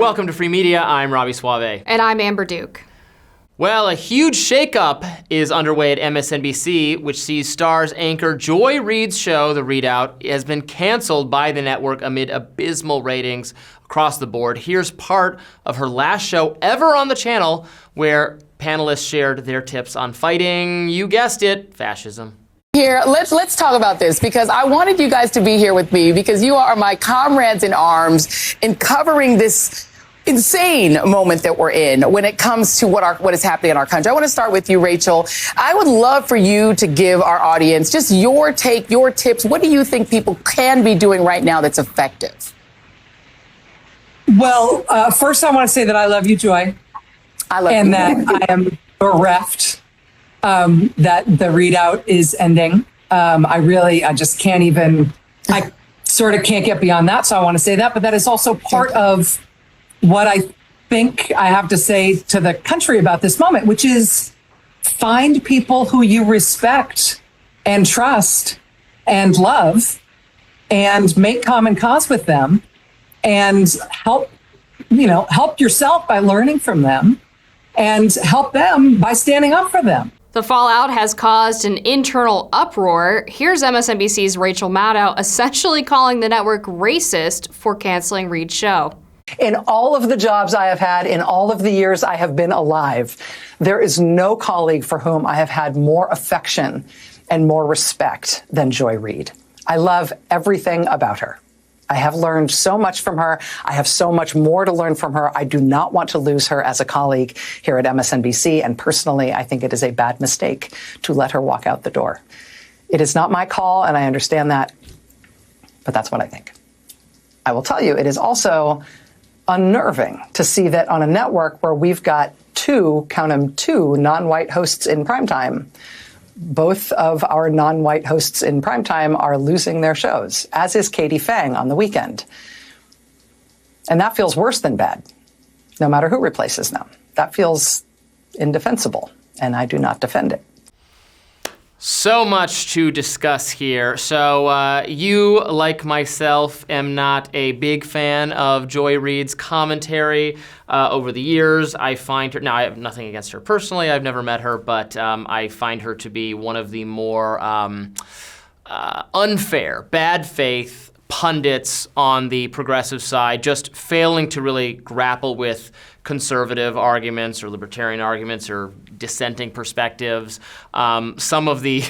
welcome to Free Media. I'm Robby Soave. And I'm Amber Duke. Well, a huge shakeup is underway at MSNBC, which sees Star's anchor Joy Reid's show, The Readout, has been canceled by the network amid abysmal ratings across the board. Here's part of her last show ever on the channel, where panelists shared their tips on fighting, you guessed it, fascism. Here, let's talk about this, because I wanted you guys to be here with me because you are my comrades in arms in covering this insane moment that we're in when it comes to what is happening in our country. I want to start with you, Rachel. I would love for you to give our audience just your take, your tips. What do you think people can be doing right now that's effective? Well, first I want to say that I love you, Joy. I love you. And that I am bereft that the readout is ending. I just can't even, I sort of can't get beyond that. So I want to say that, but that is also part of what I think I have to say to the country about this moment, which is find people who you respect and trust and love and make common cause with them and help yourself by learning from them and help them by standing up for them. The fallout has caused an internal uproar. Here's MSNBC's Rachel Maddow essentially calling the network racist for canceling Reid's show. In all of the jobs I have had, in all of the years I have been alive, there is no colleague for whom I have had more affection and more respect than Joy Reid. I love everything about her. I have learned so much from her. I have so much more to learn from her. I do not want to lose her as a colleague here at MSNBC. And personally, I think it is a bad mistake to let her walk out the door. It is not my call, and I understand that, but that's what I think. I will tell you, it is also unnerving to see that on a network where we've got two non-white hosts in primetime, both of our non-white hosts in primetime are losing their shows, as is Katie Fang on the weekend. And that feels worse than bad, no matter who replaces them. That feels indefensible, and I do not defend it. So much to discuss here. So you, like myself, am not a big fan of Joy Reid's commentary over the years. I find her, now I have nothing against her personally, I've never met her, but I find her to be one of the more unfair, bad faith pundits on the progressive side, just failing to really grapple with conservative arguments or libertarian arguments or dissenting perspectives. Some of the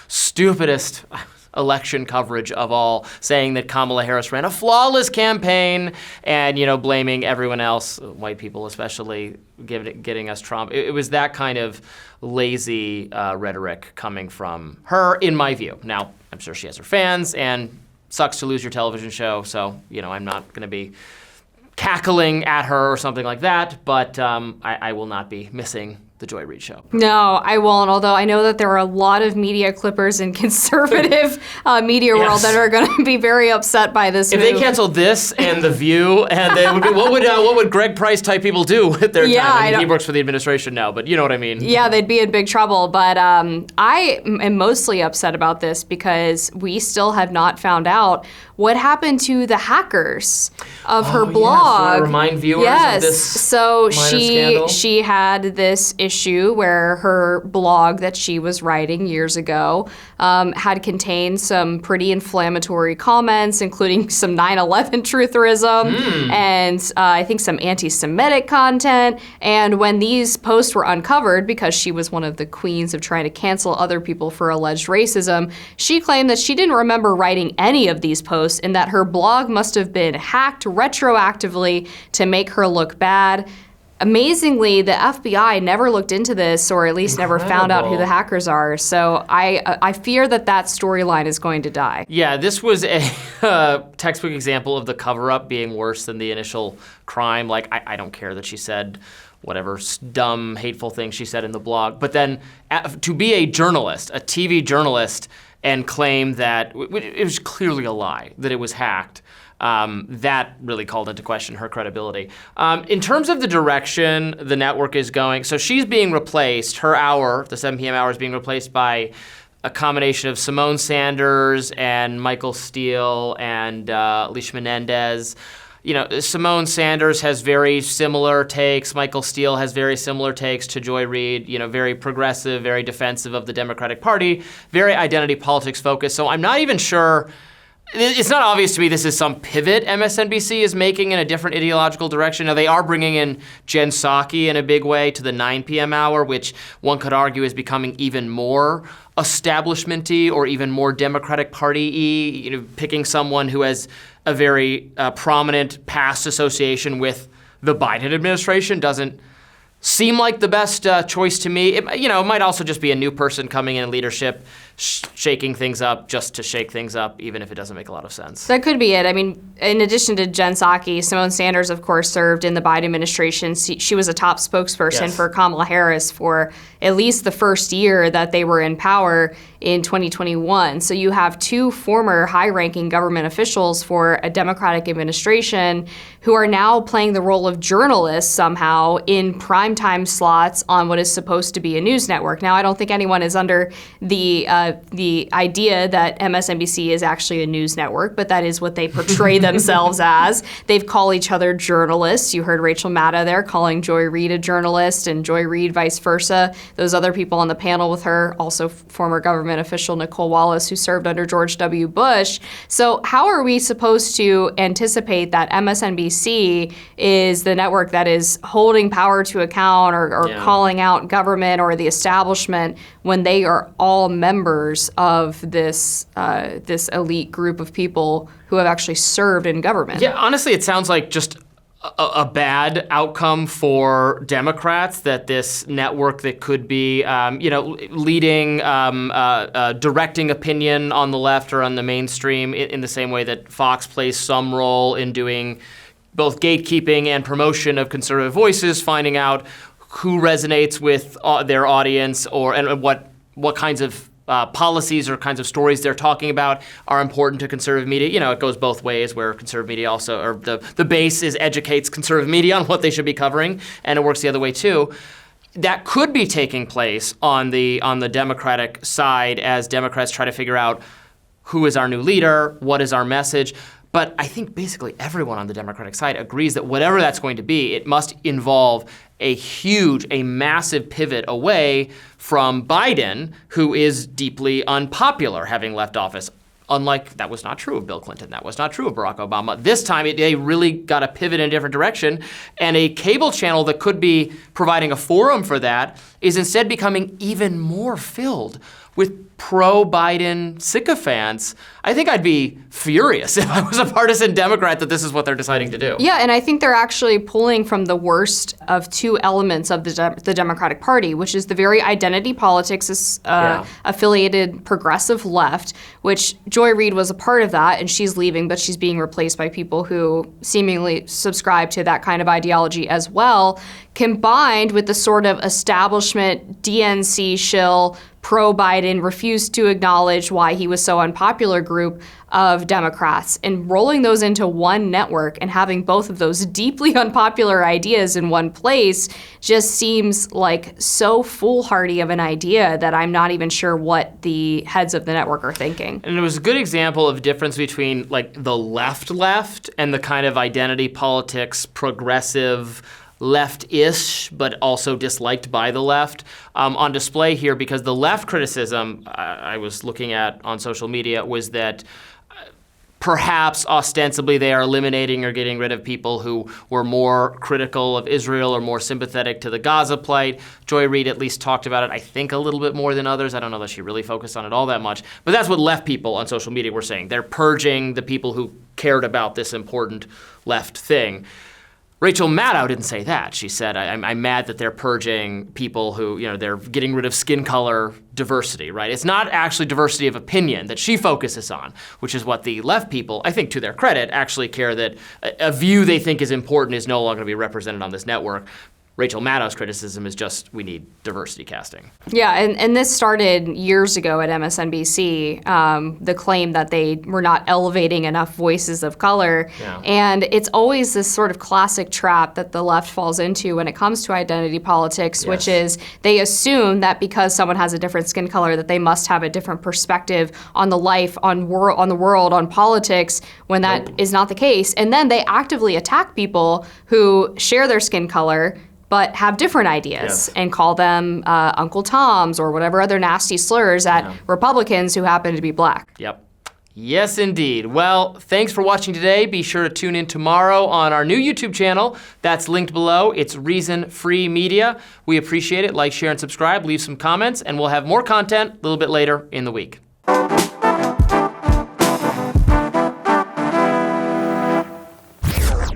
stupidest election coverage of all, saying that Kamala Harris ran a flawless campaign and, blaming everyone else, white people especially, getting us Trump. It was that kind of lazy rhetoric coming from her, in my view. Now, I'm sure she has her fans, and sucks to lose your television show, so, I'm not going to be cackling at her or something like that, but I will not be missing the Joy Reid show. No, I won't, although I know that there are a lot of media clippers in conservative media world that are going to be very upset by this move. If they canceled this and The View, and they would be, what would Greg Price type people do with their time? I mean, he works for the administration now, but you know what I mean. Yeah, they'd be in big trouble, but I am mostly upset about this because we still have not found out what happened to the hackers of her blog. Yeah, remind viewers of this so scandal. she had this issue where her blog that she was writing years ago had contained some pretty inflammatory comments, including some 9/11 trutherism and I think some anti-Semitic content. And when these posts were uncovered, because she was one of the queens of trying to cancel other people for alleged racism, she claimed that she didn't remember writing any of these posts and that her blog must have been hacked retroactively to make her look bad. Amazingly, the FBI never looked into this, or at least never found out who the hackers are. So I fear that storyline is going to die. Yeah, this was a textbook example of the cover-up being worse than the initial crime. Like, I don't care that she said whatever dumb, hateful thing she said in the blog. But then to be a journalist, a TV journalist, and claim that it was clearly a lie, that it was hacked, that really called into question her credibility. In terms of the direction the network is going, so she's being replaced, her hour, the 7 p.m. hour, is being replaced by a combination of Simone Sanders and Michael Steele and Alicia Menendez. Simone Sanders has very similar takes. Michael Steele has very similar takes to Joy Reid, very progressive, very defensive of the Democratic Party, very identity politics focused. So I'm not even sure. It's not obvious to me this is some pivot MSNBC is making in a different ideological direction. Now, they are bringing in Jen Psaki in a big way to the 9 p.m. hour, which one could argue is becoming even more establishment-y or even more Democratic Party-y, picking someone who has a very prominent past association with the Biden administration doesn't seem like the best choice to me. It might also just be a new person coming in leadership, shaking things up just to shake things up, even if it doesn't make a lot of sense. That could be it. I mean, in addition to Jen Psaki, Simone Sanders, of course, served in the Biden administration. She was a top spokesperson for Kamala Harris for at least the first year that they were in power in 2021. So you have two former high-ranking government officials for a Democratic administration who are now playing the role of journalists somehow in primetime slots on what is supposed to be a news network. Now, I don't think anyone is under the idea that MSNBC is actually a news network, but that is what they portray themselves as. They call each other journalists. You heard Rachel Maddow there calling Joy Reid a journalist, and Joy Reid vice versa. Those other people on the panel with her, also former government official Nicole Wallace, who served under George W. Bush. So how are we supposed to anticipate that MSNBC is the network that is holding power to account or calling out government or the establishment when they are all members of this elite group of people who have actually served in government? Yeah, honestly, it sounds like just a bad outcome for Democrats, that this network that could be, leading, directing opinion on the left or on the mainstream in the same way that Fox plays some role in doing both gatekeeping and promotion of conservative voices, finding out who resonates with their audience and what kinds of policies or kinds of stories they're talking about are important to conservative media. It goes both ways, where conservative media also, or the base educates conservative media on what they should be covering, and it works the other way too. That could be taking place on the Democratic side as Democrats try to figure out who is our new leader, what is our message. But I think basically everyone on the Democratic side agrees that whatever that's going to be, it must involve a massive pivot away from Biden, who is deeply unpopular, having left office. Unlike, that was not true of Bill Clinton. That was not true of Barack Obama. This time, they really got to pivot in a different direction. And a cable channel that could be providing a forum for that is instead becoming even more filled with pro-Biden sycophants. I think I'd be furious if I was a partisan Democrat that this is what they're deciding to do. Yeah, and I think they're actually pulling from the worst of two elements of the Democratic Party, which is the very identity politics affiliated progressive left, which Joy Reid was a part of that, and she's leaving, but she's being replaced by people who seemingly subscribe to that kind of ideology as well, combined with the sort of establishment DNC shill, pro-Biden, refused to acknowledge why he was so unpopular group of Democrats, and rolling those into one network and having both of those deeply unpopular ideas in one place just seems like so foolhardy of an idea that I'm not even sure what the heads of the network are thinking. And it was a good example of difference between like the left and the kind of identity politics, progressive, left-ish, but also disliked by the left, on display here, because the left criticism I was looking at on social media was that perhaps ostensibly they are eliminating or getting rid of people who were more critical of Israel or more sympathetic to the Gaza plight. Joy Reid at least talked about it, I think, a little bit more than others. I don't know that she really focused on it all that much. But that's what left people on social media were saying. They're purging the people who cared about this important left thing. Rachel Maddow didn't say that. She said, I'm mad that they're purging people who, they're getting rid of skin color diversity, right? It's not actually diversity of opinion that she focuses on, which is what the left people, I think to their credit, actually care that a view they think is important is no longer going to be represented on this network. Rachel Maddow's criticism is just we need diversity casting. Yeah, and this started years ago at MSNBC, the claim that they were not elevating enough voices of color. Yeah. And it's always this sort of classic trap that the left falls into when it comes to identity politics, which is they assume that because someone has a different skin color that they must have a different perspective on the life, on the world, on politics, when that is not the case. And then they actively attack people who share their skin color but have different ideas and call them Uncle Toms or whatever other nasty slurs at Republicans who happen to be black. Yep. Yes, indeed. Well, thanks for watching today. Be sure to tune in tomorrow on our new YouTube channel. That's linked below. It's Reason Free Media. We appreciate it. Like, share, and subscribe. Leave some comments, and we'll have more content a little bit later in the week.